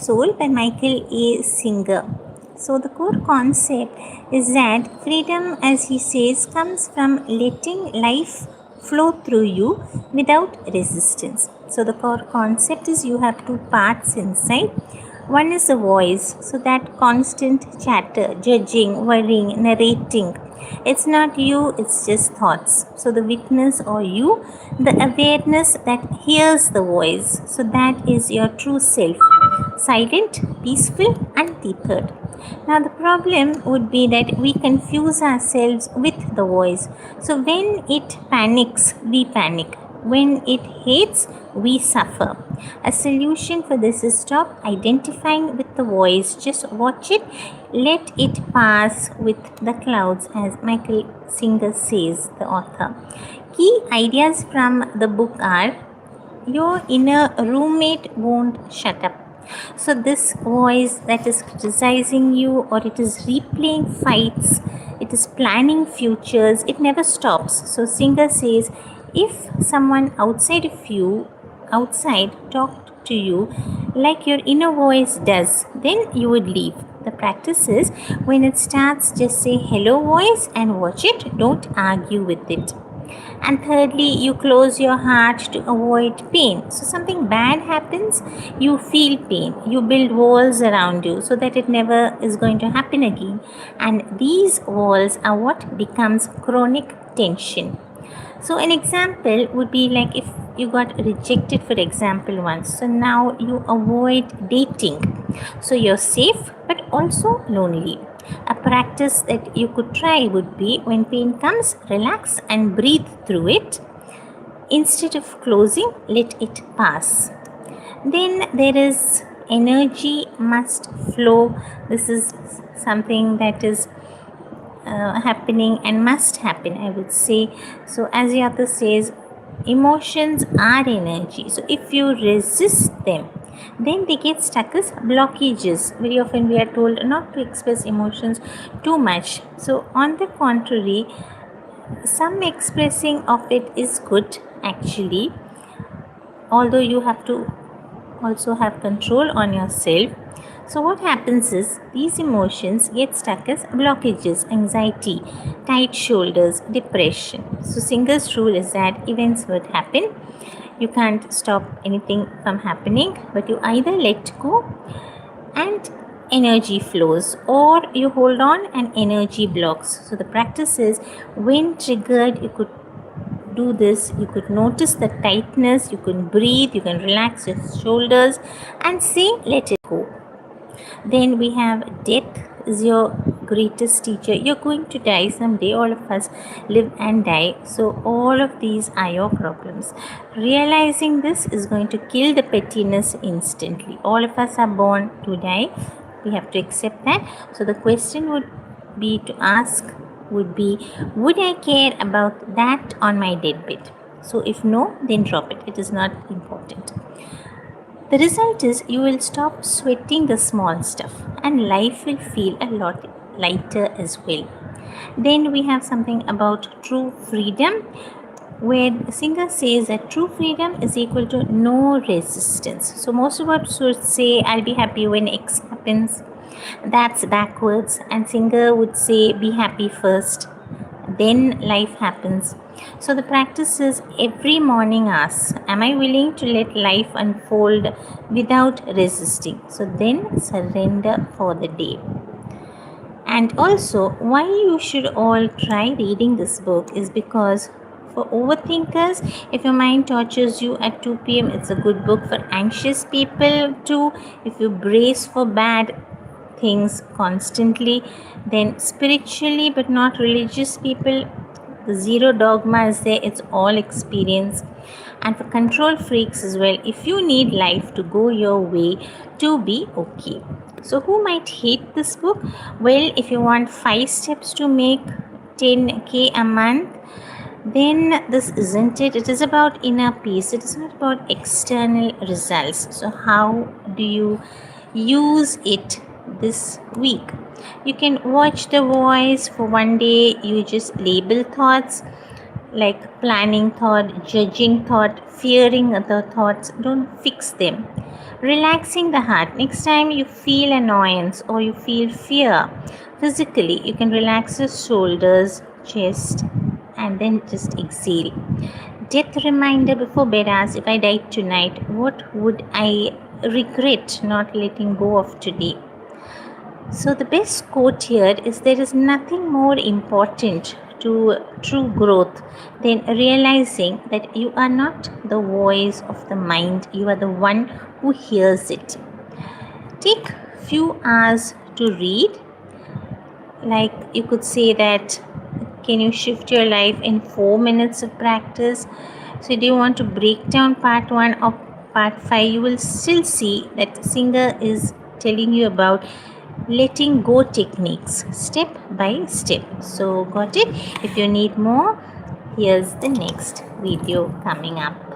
Soul by Michael A. Singer. So, the core concept is that freedom, as he says, comes from letting life flow through you without resistance. So, the core concept is you have two parts inside. One is the voice, so that constant chatter, judging, worrying, narrating. It's not you, it's just thoughts. So, the witness or you, the awareness that hears the voice, so that is your true self, silent, peaceful, untethered. Now, the problem would be that we confuse ourselves with the voice. So, when it panics, we panic. When it hates, we suffer. A solution for this is stop identifying with the voice. Just watch it. Let it pass with the clouds, as Michael Singer says, the author. Key ideas from the book are: your inner roommate won't shut up. So, this voice that is criticizing you, or it is replaying fights, it is planning futures, it never stops. So, Singer says, if someone outside talked to you like your inner voice does, then you would leave. The practice is, when it starts, just say hello voice and watch it, don't argue with it. And thirdly, you close your heart to avoid pain. So something bad happens, you feel pain, you build walls around you so that it never is going to happen again. And these walls are what becomes chronic tension. So an example would be like if you got rejected, for example, once. So now you avoid dating. So you're safe but also lonely. A practice that you could try would be, when pain comes, relax and breathe through it. Instead of closing, let it pass. Then there is energy must flow. This is something that is happening and must happen, I would say. So as the author says, emotions are energy. So if you resist them, then they get stuck as blockages. Very often we are told not to express emotions too much. So on the contrary, some expressing of it is good actually, although you have to also have control on yourself. So what happens is, these emotions get stuck as blockages: anxiety, tight shoulders, depression. So Singer's rule is that events would happen. You can't stop anything from happening, but you either let go and energy flows, or you hold on and energy blocks. So the practice is, when triggered, you could do this. You could notice the tightness, you can breathe, you can relax your shoulders and say, let it go. Then we have death is your greatest teacher. You're going to die someday. All of us live and die. So all of these are your problems. Realizing this is going to kill the pettiness instantly. All of us are born to die. We have to accept that. So the question would be to ask would be, would I care about that on my deathbed? So if no, then drop it. It is not important. The result is, you will stop sweating the small stuff and life will feel a lot lighter as well. Then we have something about true freedom, where the Singer says that true freedom is equal to no resistance. So most of us would say, I'll be happy when X happens. That's backwards. And Singer would say, be happy first, then life happens. So the practice is, every morning ask, am I willing to let life unfold without resisting? So then surrender for the day. And also, why you should all try reading this book is because, for overthinkers, if your mind tortures you at 2 p.m., it's a good book. For anxious people too, if you brace for bad things constantly, then spiritually but not religious people, the zero dogma is there, it's all experience. And for control freaks as well, if you need life to go your way to be okay. So who might hate this book? Well, if you want 5 steps to make 10k a month, then this isn't it. It is about inner peace. It is not about external results. So how do you use it this week? You can watch the voice for one day. You just label thoughts. like planning thought, judging thought, fearing other thoughts. Don't fix them. Relaxing the heart. Next time you feel annoyance or you feel fear physically, you can relax your shoulders, chest, and then just exhale. Death reminder before bed asks, if I died tonight, what would I regret not letting go of today? So, the best quote here is, there is nothing more important to true growth than realizing that you are not the voice of the mind, you are the one who hears it. Take few hours to read, like you could say that, can you shift your life in 4 minutes of practice? So do you want to break down part 1 or part 5? You will still see that Singer is telling you about letting go techniques step by step. So got it? If you need more, here's the next video coming up.